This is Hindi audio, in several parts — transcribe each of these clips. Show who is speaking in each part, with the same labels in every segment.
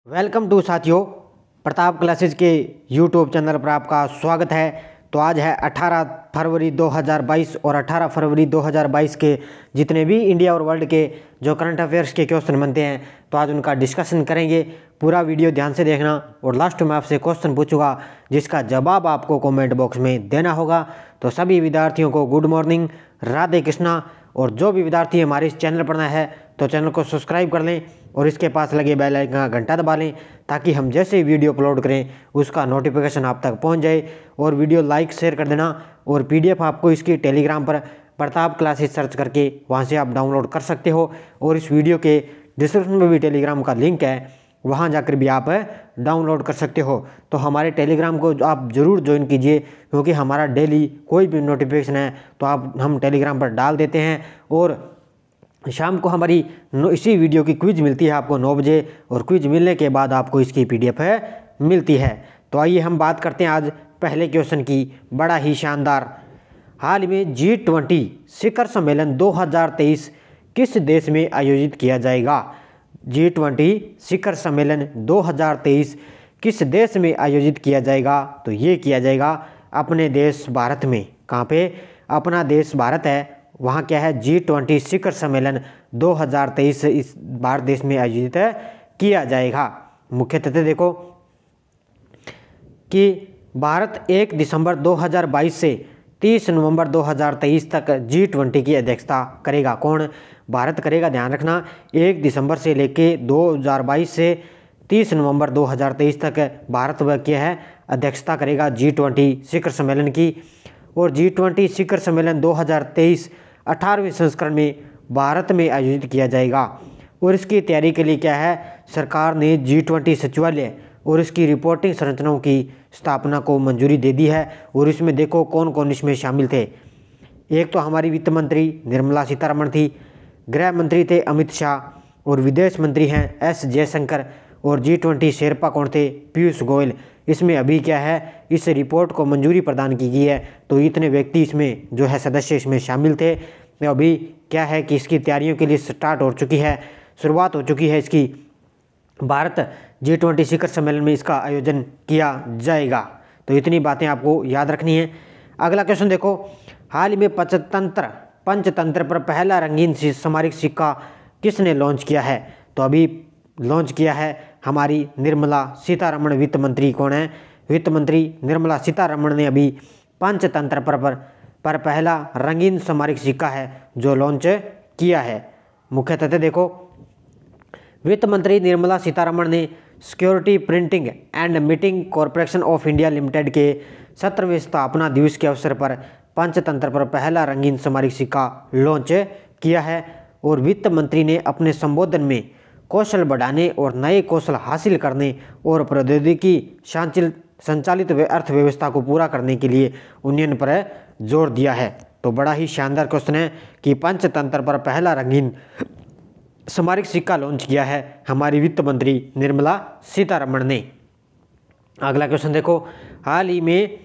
Speaker 1: वेलकम टू साथियों, प्रताप क्लासेज के यूट्यूब चैनल पर आपका स्वागत है। तो आज है 18 फरवरी 2022 और 18 फरवरी 2022 के जितने भी इंडिया और वर्ल्ड के जो करंट अफेयर्स के क्वेश्चन बनते हैं तो आज उनका डिस्कशन करेंगे। पूरा वीडियो ध्यान से देखना और लास्ट में आपसे क्वेश्चन पूछूंगा जिसका जवाब आपको कमेंट बॉक्स में देना होगा। तो सभी विद्यार्थियों को गुड मॉर्निंग, राधे कृष्णा। और जो भी विद्यार्थी हमारे इस चैनल पर नए हैं तो चैनल को सब्सक्राइब कर लें और इसके पास लगे बेल आइकन का घंटा दबा लें ताकि हम जैसे ही वीडियो अपलोड करें उसका नोटिफिकेशन आप तक पहुंच जाए। और वीडियो लाइक शेयर कर देना। और पीडीएफ आपको इसकी टेलीग्राम पर प्रताप क्लासेस सर्च करके वहां से आप डाउनलोड कर सकते हो। और इस वीडियो के डिस्क्रिप्शन में भी टेलीग्राम का लिंक है, वहाँ जाकर भी आप डाउनलोड कर सकते हो। तो हमारे टेलीग्राम को आप ज़रूर ज्वाइन कीजिए क्योंकि हमारा डेली कोई भी नोटिफिकेशन है तो हम टेलीग्राम पर डाल देते हैं। और शाम को हमारी इसी वीडियो की क्विज मिलती है आपको 9 बजे और क्विज मिलने के बाद आपको इसकी पीडीएफ मिलती है। तो आइए हम बात करते हैं आज पहले क्वेश्चन की। बड़ा ही शानदार, हाल में G20 शिखर सम्मेलन 2023 किस देश में आयोजित किया जाएगा? G20 शिखर सम्मेलन 2023 किस देश में आयोजित किया जाएगा? तो ये किया जाएगा अपने देश भारत में। कहाँ पे? अपना देश भारत है, वहाँ क्या है G20 शिखर सम्मेलन 2023 इस भारत देश में आयोजित किया जाएगा। मुख्य तथ्य देखो कि भारत 1 दिसंबर 2022 से 30 नवंबर 2023 तक G20 की अध्यक्षता करेगा। कौन? भारत करेगा। ध्यान रखना, 1 दिसंबर से लेके 2022 से 30 नवंबर 2023 तक भारत वह क्या है अध्यक्षता करेगा G20 शिखर सम्मेलन की। और G20 शिखर सम्मेलन 2023 18वें संस्करण में भारत में आयोजित किया जाएगा। और इसकी तैयारी के लिए क्या है, सरकार ने G20 सचिवालय और इसकी रिपोर्टिंग संरचनाओं की स्थापना को मंजूरी दे दी है। और इसमें देखो कौन कौन इसमें शामिल थे। एक तो हमारी वित्त मंत्री निर्मला सीतारमण थी, गृह मंत्री थे अमित शाह और विदेश मंत्री हैं एस जयशंकर। और G20 शेरपा कौन थे? पीयूष गोयल। इसमें अभी क्या है, इस रिपोर्ट को मंजूरी प्रदान की गई है तो इतने व्यक्ति इसमें जो है सदस्य इसमें शामिल थे। तो अभी क्या है कि इसकी तैयारियों के लिए स्टार्ट हो चुकी है, शुरुआत हो चुकी है इसकी। भारत G20 शिखर सम्मेलन में इसका आयोजन किया जाएगा। तो इतनी बातें आपको याद रखनी है। अगला क्वेश्चन देखो, हाल ही में पंचतंत्र पर पहला रंगीन स्मारक सिक्का किसने लॉन्च किया है? तो अभी लॉन्च किया है हमारी निर्मला सीतारमण। वित्त मंत्री कौन है? वित्त मंत्री निर्मला सीतारमण ने अभी पंचतंत्र पर पहला रंगीन स्मारक सिक्का है जो लॉन्च किया है। मुख्य तथ्य देखो, वित्त मंत्री निर्मला सीतारमण ने security printing and meeting corporation of India limited के 17वें स्थापना दिवस के अवसर पर पंचतंत्र पर पहला रंगीन स्मारक सिक्का लॉन्च किया है। और वित्त मंत्री ने अपने संबोधन में कौशल बढ़ाने और नए कौशल हासिल करने और प्रौद्योगिकी संचालित अर्थव्यवस्था को पूरा करने के लिए उन्नयन पर जोर दिया है। तो बड़ा ही शानदार क्वेश्चन है कि पंचतंत्र पर पहला रंगीन स्मारक सिक्का लॉन्च किया है हमारी वित्त मंत्री निर्मला सीतारमण ने। अगला क्वेश्चन देखो, हाल ही में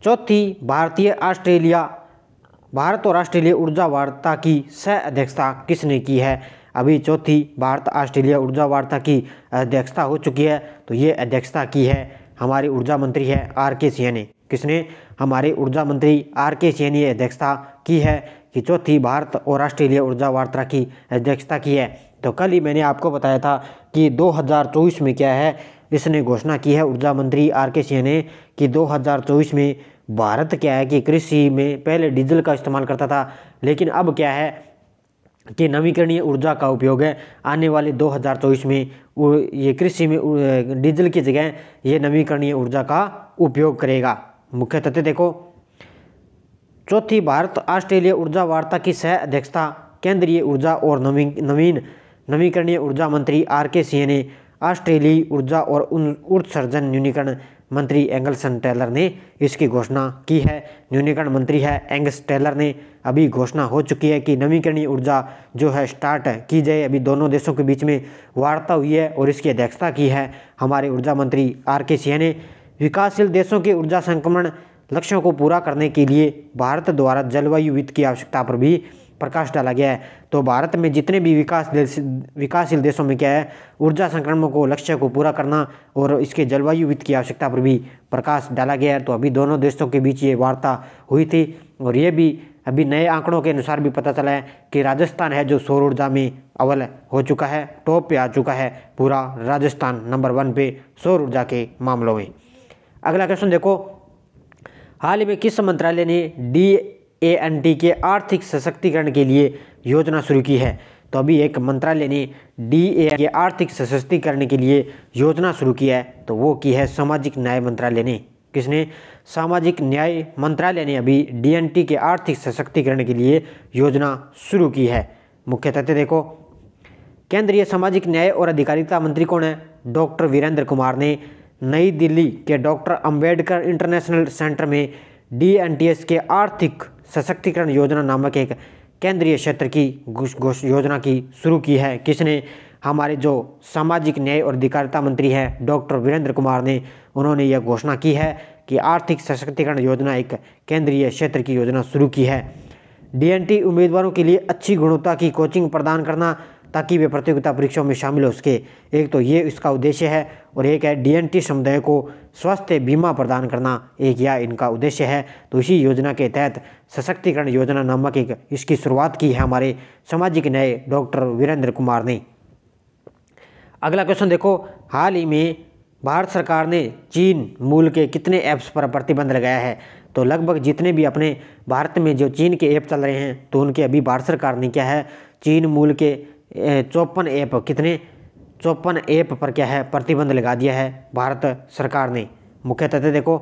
Speaker 1: चौथी भारत और ऑस्ट्रेलिया ऊर्जा वार्ता की सह अध्यक्षता किसने की है? अभी चौथी भारत ऑस्ट्रेलिया ऊर्जा वार्ता की अध्यक्षता हो चुकी है। तो ये अध्यक्षता की है हमारी ऊर्जा मंत्री है आर.के. सिंह ने। किसने? हमारे ऊर्जा मंत्री आर.के. सिंह ने अध्यक्षता की है कि चौथी भारत और ऑस्ट्रेलिया ऊर्जा वार्ता की अध्यक्षता की है। तो कल ही मैंने आपको बताया था कि 2024 में क्या है, इसने घोषणा की है ऊर्जा मंत्री आर.के. सिंह ने कि 2024 में भारत क्या है कि कृषि में पहले डीजल का इस्तेमाल करता था, लेकिन अब क्या है कि नवीकरणीय ऊर्जा का उपयोग है। आने वाले 2024 में ये कृषि में डीजल की जगह ये नवीकरणीय ऊर्जा का उपयोग करेगा। मुख्य तथ्य देखो, चौथी भारत ऑस्ट्रेलिया ऊर्जा वार्ता की सह अध्यक्षता केंद्रीय ऊर्जा और नवीकरणीय ऊर्जा मंत्री आर.के. सिंह ने ऑस्ट्रेलियाई ऊर्जा और उत्सर्जन न्यूनीकरण मंत्री एंगस टेलर ने इसकी घोषणा की है। न्यूनीकरण मंत्री है एंगस टेलर ने अभी घोषणा हो चुकी है कि नवीकरणीय ऊर्जा जो है स्टार्ट की जाए। अभी दोनों देशों के बीच में वार्ता हुई है और इसकी अध्यक्षता की है हमारे ऊर्जा मंत्री आर.के. सिंह ने। विकासशील देशों के ऊर्जा संक्रमण लक्ष्यों को पूरा करने के लिए भारत द्वारा जलवायु वित्त की आवश्यकता पर भी प्रकाश डाला गया है। तो भारत में जितने भी विकासशील देशों में क्या है, ऊर्जा संक्रमण को लक्ष्य को पूरा करना और इसके जलवायु वित्त की आवश्यकता पर भी प्रकाश डाला गया है। तो अभी दोनों देशों के बीच ये वार्ता हुई थी और ये भी अभी नए आंकड़ों के अनुसार भी पता चला है कि राजस्थान है जो सौर ऊर्जा में अव्वल हो चुका है, टॉप पे आ चुका है, पूरा राजस्थान नंबर 1 पे सौर ऊर्जा के मामलों में। अगला क्वेश्चन देखो, हाल ही में किस मंत्रालय ने DANT के आर्थिक सशक्तिकरण के लिए योजना शुरू की है? तो अभी एक मंत्रालय ने DANT के आर्थिक सशक्तिकरण के लिए योजना शुरू की है, तो वो की है सामाजिक न्याय मंत्रालय ने। किसने? सामाजिक न्याय मंत्रालय ने अभी DANT के आर्थिक सशक्तिकरण के लिए योजना शुरू की है। मुख्य तथ्य देखो, केंद्रीय सामाजिक न्याय और अधिकारिता मंत्री कौन है? डॉक्टर वीरेंद्र कुमार ने नई दिल्ली के डॉक्टर अंबेडकर इंटरनेशनल सेंटर में DANTS के आर्थिक सशक्तिकरण योजना नामक एक केंद्रीय क्षेत्र की योजना की शुरू की है। किसने? हमारे जो सामाजिक न्याय और अधिकारिता मंत्री हैं डॉक्टर वीरेंद्र कुमार ने, उन्होंने यह घोषणा की है कि आर्थिक सशक्तिकरण योजना एक केंद्रीय क्षेत्र की योजना शुरू की है। DANT उम्मीदवारों के लिए अच्छी गुणवत्ता की कोचिंग प्रदान करना ताकि वे प्रतियोगिता परीक्षाओं में शामिल हो सके, एक तो ये इसका उद्देश्य है, और एक है DANT समुदाय को स्वास्थ्य बीमा प्रदान करना, एक यह इनका उद्देश्य है। तो इसी योजना के तहत सशक्तिकरण योजना नामक एक इसकी शुरुआत की है हमारे सामाजिक न्याय डॉक्टर वीरेंद्र कुमार ने। अगला क्वेश्चन देखो, हाल ही में भारत सरकार ने चीन मूल के कितने ऐप्स पर प्रतिबंध लगाया है? तो लगभग जितने भी अपने भारत में जो चीन के ऐप चल रहे हैं, तो उनके अभी भारत सरकार ने क्या है, चीन मूल के 54 ऐप, कितने 54 ऐप पर क्या है प्रतिबंध लगा दिया है भारत सरकार ने। मुख्य तथ्य देखो,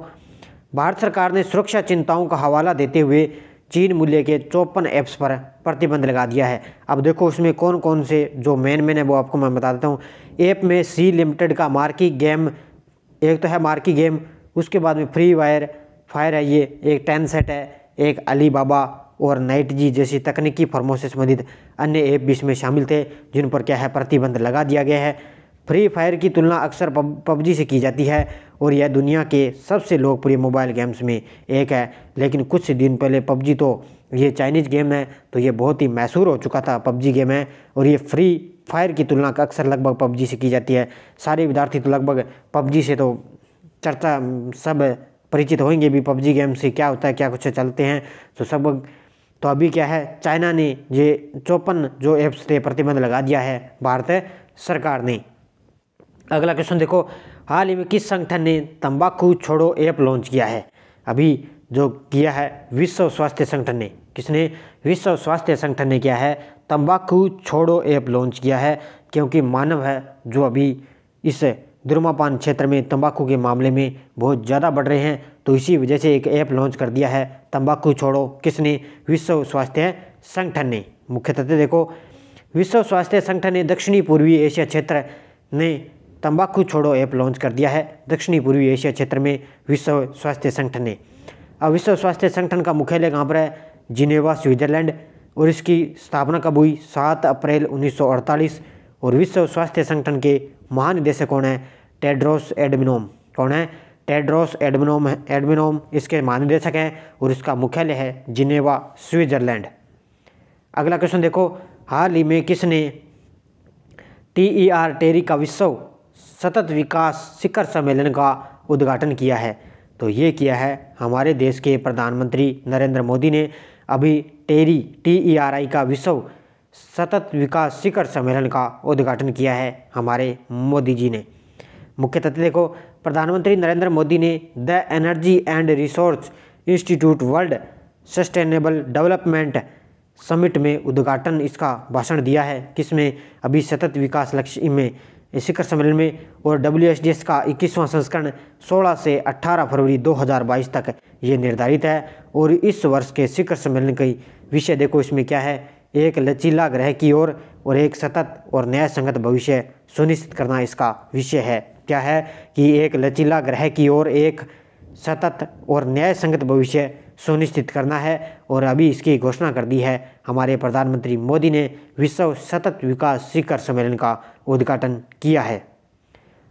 Speaker 1: भारत सरकार ने सुरक्षा चिंताओं का हवाला देते हुए चीन मूल्य के 54 ऐप्स पर प्रतिबंध लगा दिया है। अब देखो उसमें कौन कौन से जो मेन है वो आपको मैं बता देता हूँ। ऐप में सी लिमिटेड का मार्की गेम, एक तो है मार्की गेम, उसके बाद में फ्री फायर है, ये एक टेंसेट है, एक अलीबाबा और नाइट जी जैसी तकनीकी फर्मों से संबंधित अन्य ऐप भी इसमें शामिल थे, जिन पर क्या है प्रतिबंध लगा दिया गया है। फ्री फायर की तुलना अक्सर PUBG से की जाती है और यह दुनिया के सबसे लोकप्रिय मोबाइल गेम्स में एक है, लेकिन कुछ दिन पहले PUBG, तो ये चाइनीज़ गेम है, तो ये बहुत ही मशहूर हो चुका था, PUBG गेम है, और ये फ्री फायर की तुलना अक्सर लगभग PUBG से की जाती है। सारे विद्यार्थी तो लगभग PUBG से तो चर्चा सब परिचित होंगे भी, PUBG गेम से क्या होता है, क्या कुछ चलते हैं, तो सब। तो अभी क्या है, चाइना ने ये 54 जो ऐप्स थे प्रतिबंध लगा दिया है भारत सरकार ने। अगला क्वेश्चन देखो, हाल ही में किस संगठन ने तंबाकू छोड़ो ऐप लॉन्च किया है? अभी जो किया है विश्व स्वास्थ्य संगठन ने। किसने? विश्व स्वास्थ्य संगठन ने क्या है, तंबाकू छोड़ो ऐप लॉन्च किया है, क्योंकि मानव है जो अभी इस धूम्रपान क्षेत्र में तंबाकू के मामले में बहुत ज़्यादा बढ़ रहे हैं, तो इसी वजह से एक ऐप लॉन्च कर दिया है तंबाकू छोड़ो। किसने? विश्व स्वास्थ्य संगठन ने। मुख्य तथ्य देखो, विश्व स्वास्थ्य संगठन ने दक्षिणी पूर्वी एशिया क्षेत्र ने तंबाकू छोड़ो ऐप लॉन्च कर दिया है, दक्षिणी पूर्वी एशिया क्षेत्र में विश्व स्वास्थ्य संगठन ने। अब विश्व स्वास्थ्य संगठन का मुख्यालय कहाँ पर है? जिनेवा, स्विट्जरलैंड, और इसकी स्थापना कब हुई? 7 अप्रैल 1948। और विश्व स्वास्थ्य संगठन के महानिदेशक कौन है? टेड्रोस एडमिनोम। कौन है? टेड्रोस एडमिनोम इसके महानिदेशक हैं और इसका मुख्यालय है जिनेवा, स्विट्जरलैंड। अगला क्वेश्चन देखो, हाल ही में किसने टेरी का विश्व सतत विकास शिखर सम्मेलन का उद्घाटन किया है? तो ये किया है हमारे देश के प्रधानमंत्री नरेंद्र मोदी ने। अभी TERI का विश्व सतत विकास शिखर सम्मेलन का उद्घाटन किया है हमारे मोदी जी ने। मुख्य तथ्य देखो, प्रधानमंत्री नरेंद्र मोदी ने the energy and resource institute world sustainable development summit में उद्घाटन इसका भाषण दिया है। किसमें? अभी सतत विकास लक्ष्य में शिखर सम्मेलन में। और WSDS का 21वां संस्करण 16 से 18 फरवरी 2022 तक ये निर्धारित है। और इस वर्ष के शिखर सम्मेलन का विषय देखो, इसमें क्या है, एक लचीला ग्रह की ओर और एक सतत और न्याय संगत भविष्य सुनिश्चित करना इसका विषय है। क्या है कि एक लचीला ग्रह की ओर एक सतत और न्याय संगत भविष्य सुनिश्चित करना है। और अभी इसकी घोषणा कर दी है हमारे प्रधानमंत्री मोदी ने, विश्व सतत विकास शिखर सम्मेलन का उद्घाटन किया है।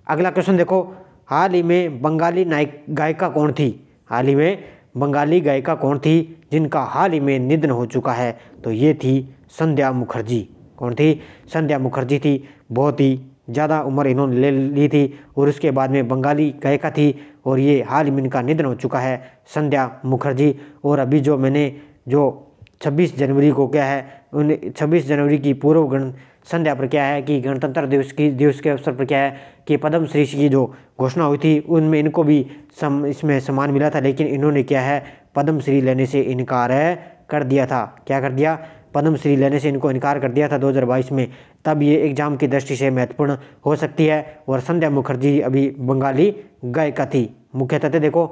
Speaker 1: अगला क्वेश्चन देखो, हाल ही में बंगाली गायिका कौन थी? हाल ही में बंगाली गायिका कौन थी जिनका हाल ही में निधन हो चुका है? तो ये थी संध्या मुखर्जी। कौन थी? संध्या मुखर्जी थी। बहुत ही ज़्यादा उम्र इन्होंने ले ली थी और उसके बाद में बंगाली गायिका थी और ये हाल ही में इनका निधन हो चुका है, संध्या मुखर्जी। और अभी जो मैंने जो 26 जनवरी को क्या है 26 जनवरी की पूर्व संध्या पर क्या है कि गणतंत्र दिवस के अवसर पर क्या है कि पद्मश्री की जो घोषणा हुई थी उनमें इनको भी इसमें सम्मान मिला था, लेकिन इन्होंने क्या है पद्मश्री लेने से इनकार कर दिया था। क्या कर दिया? पद्मश्री लेने से इनको इनकार कर दिया था 2022 में। तब ये एग्जाम की दृष्टि से महत्वपूर्ण हो सकती है। और संध्या मुखर्जी अभी बंगाली गायिका थी। मुख्य तथ्य देखो,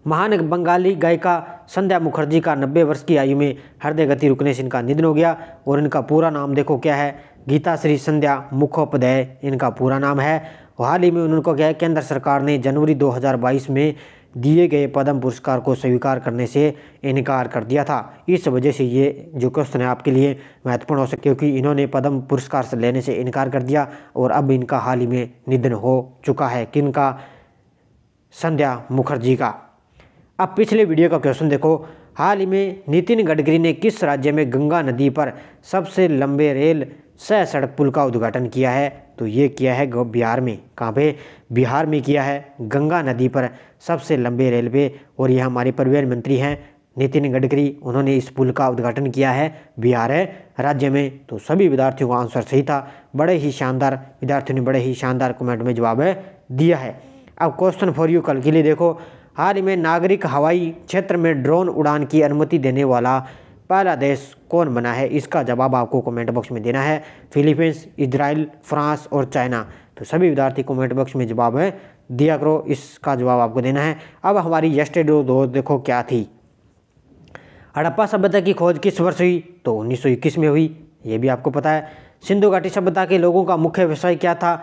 Speaker 1: महान बंगाली गायिका संध्या मुखर्जी का 90 वर्ष की आयु में हृदय गति रुकने से इनका निधन हो गया। और इनका पूरा नाम देखो क्या है, गीताश्री संध्या मुखोपाध्याय इनका पूरा नाम है। हाल ही में उनको क्या है केंद्र सरकार ने जनवरी 2022 में दिए गए पद्म पुरस्कार को स्वीकार करने से इनकार कर दिया था। इस वजह से ये जो क्वेश्चन है आपके लिए महत्वपूर्ण हो सकता है, क्योंकि इन्होंने पद्म पुरस्कार से लेने से इनकार कर दिया और अब इनका हाल ही में निधन हो चुका है। किनका? संध्या मुखर्जी का। अब पिछले वीडियो का क्वेश्चन देखो, हाल ही में नितिन गडकरी ने किस राज्य में गंगा नदी पर सबसे लंबे रेल सह सड़क पुल का उद्घाटन किया है? तो ये किया है बिहार में। कहाँ पे? बिहार में किया है, गंगा नदी पर सबसे लंबे रेलवे। और ये हमारे परिवहन मंत्री हैं नितिन गडकरी, उन्होंने इस पुल का उद्घाटन किया है बिहार राज्य में। तो सभी विद्यार्थियों का आंसर सही था। बड़े ही शानदार विद्यार्थियों ने बड़े ही शानदार कमेंट में जवाब दिया है। अब क्वेश्चन फॉर यू कल के लिए देखो, हाल ही में नागरिक हवाई क्षेत्र में ड्रोन उड़ान की अनुमति देने वाला पहला देश कौन बना है? इसका जवाब आपको कमेंट बॉक्स में देना है। फिलीपींस, इजराइल, फ्रांस और चाइना। तो सभी विद्यार्थी कमेंट बॉक्स में जवाब दिया करो, इसका जवाब आपको देना है। अब हमारी यस्टरडे दोस्त देखो क्या थी। हड़प्पा सभ्यता की खोज किस वर्ष हुई? तो 1921 में हुई, ये भी आपको पता है। सिंधु घाटी सभ्यता के लोगों का मुख्य व्यवसाय क्या था?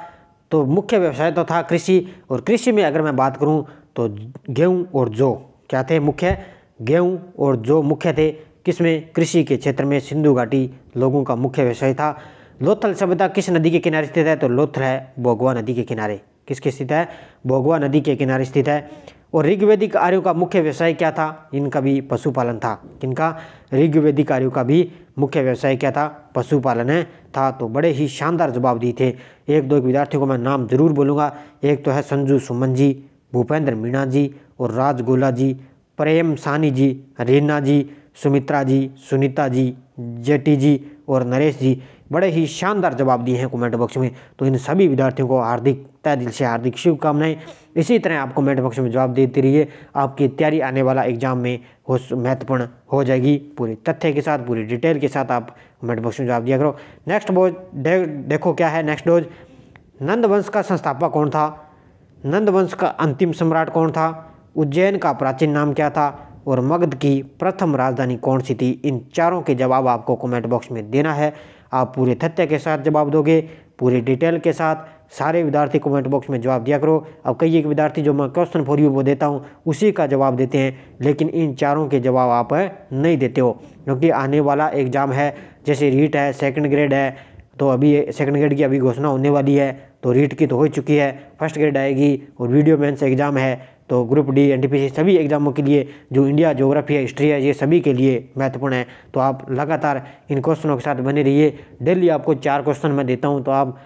Speaker 1: तो मुख्य व्यवसाय तो था कृषि। और कृषि में अगर मैं बात करूं तो गेहूं और जौ क्या थे? मुख्य गेहूं और जौ मुख्य थे। किसमें? कृषि के क्षेत्र में सिंधु घाटी लोगों का मुख्य व्यवसाय था। लोथल सभ्यता किस नदी के किनारे स्थित है? तो लोथल है भोगवा नदी के किनारे। किसके स्थित है? भोगवा नदी के किनारे स्थित है। और ऋग्वैदिक आर्यों का मुख्य व्यवसाय क्या था? इनका भी पशुपालन था। किनका? ऋग्वैदिक आर्यों का भी मुख्य व्यवसाय क्या था? पशुपालन था। तो बड़े ही शानदार जवाब दिए थे। एक दो विद्यार्थियों को मैं नाम जरूर बोलूँगा। एक तो है संजू सुमन जी, भूपेंद्र मीणा जी और राजगोला जी, प्रेम सानी जी, रीना जी, सुमित्रा जी, सुनीता जी, जेटी जी और नरेश जी। बड़े ही शानदार जवाब दिए हैं कमेंट बॉक्स में। तो इन सभी विद्यार्थियों को हार्दिक तहे दिल से हार्दिक शुभकामनाएं। इसी तरह आप कमेंट बॉक्स में जवाब देते रहिए, आपकी तैयारी आने वाला एग्जाम में महत्वपूर्ण हो जाएगी। पूरे तथ्य के साथ, पूरी डिटेल के साथ आप कमेंट बॉक्स में जवाब दिया करो। नेक्स्ट डोज देखो क्या है। नेक्स्ट डोज, नंदवंश का संस्थापक कौन था? नंदवंश का अंतिम सम्राट कौन था? उज्जैन का प्राचीन नाम क्या था? और मगध की प्रथम राजधानी कौन सी थी? इन चारों के जवाब आपको कमेंट बॉक्स में देना है। आप पूरे तथ्य के साथ जवाब दोगे, पूरी डिटेल के साथ। सारे विद्यार्थी कमेंट बॉक्स में जवाब दिया करो। अब कई एक विद्यार्थी जो मैं क्वेश्चन फॉर यू वो देता हूँ उसी का जवाब देते हैं, लेकिन इन चारों के जवाब आप नहीं देते हो, क्योंकि आने वाला एग्जाम है। जैसे रीट है, सेकंड ग्रेड है, तो अभी सेकंड ग्रेड की अभी घोषणा होने वाली है। तो रीट की तो हो चुकी है, फर्स्ट ग्रेड आएगी। और वीडियो मेंस एग्जाम है, तो ग्रुप डी, एनटीपीसी सभी एग्जामों के लिए जो इंडिया ज्योग्राफी है, हिस्ट्री है, ये सभी के लिए महत्वपूर्ण है। तो आप लगातार इन क्वेश्चनों के साथ बने रहिए। डेली आपको 4 क्वेश्चन मैं देता हूँ, तो आप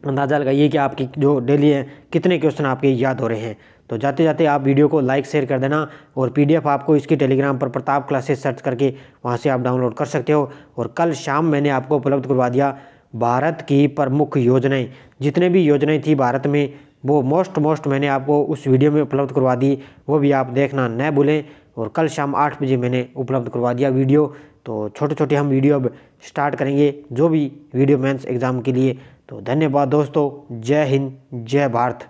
Speaker 1: अंदाज़ा लगाइए कि आपकी जो डेली है कितने क्वेश्चन आपके याद हो रहे हैं। तो जाते जाते आप वीडियो को लाइक शेयर कर देना। और पीडीएफ आपको इसकी टेलीग्राम पर प्रताप क्लासेस सर्च करके वहाँ से आप डाउनलोड कर सकते हो। और कल शाम मैंने आपको उपलब्ध करवा दिया भारत की प्रमुख योजनाएं, जितने भी योजनाएं थी भारत में वो मोस्ट मैंने आपको उस वीडियो में उपलब्ध करवा दी। वो भी आप देखना न भूलें। और कल शाम 8 बजे मैंने उपलब्ध करवा दिया वीडियो। तो छोटे छोटे हम वीडियो अब स्टार्ट करेंगे जो भी वीडियो मेंस एग्ज़ाम के लिए। तो धन्यवाद दोस्तों। जय हिंद, जय भारत।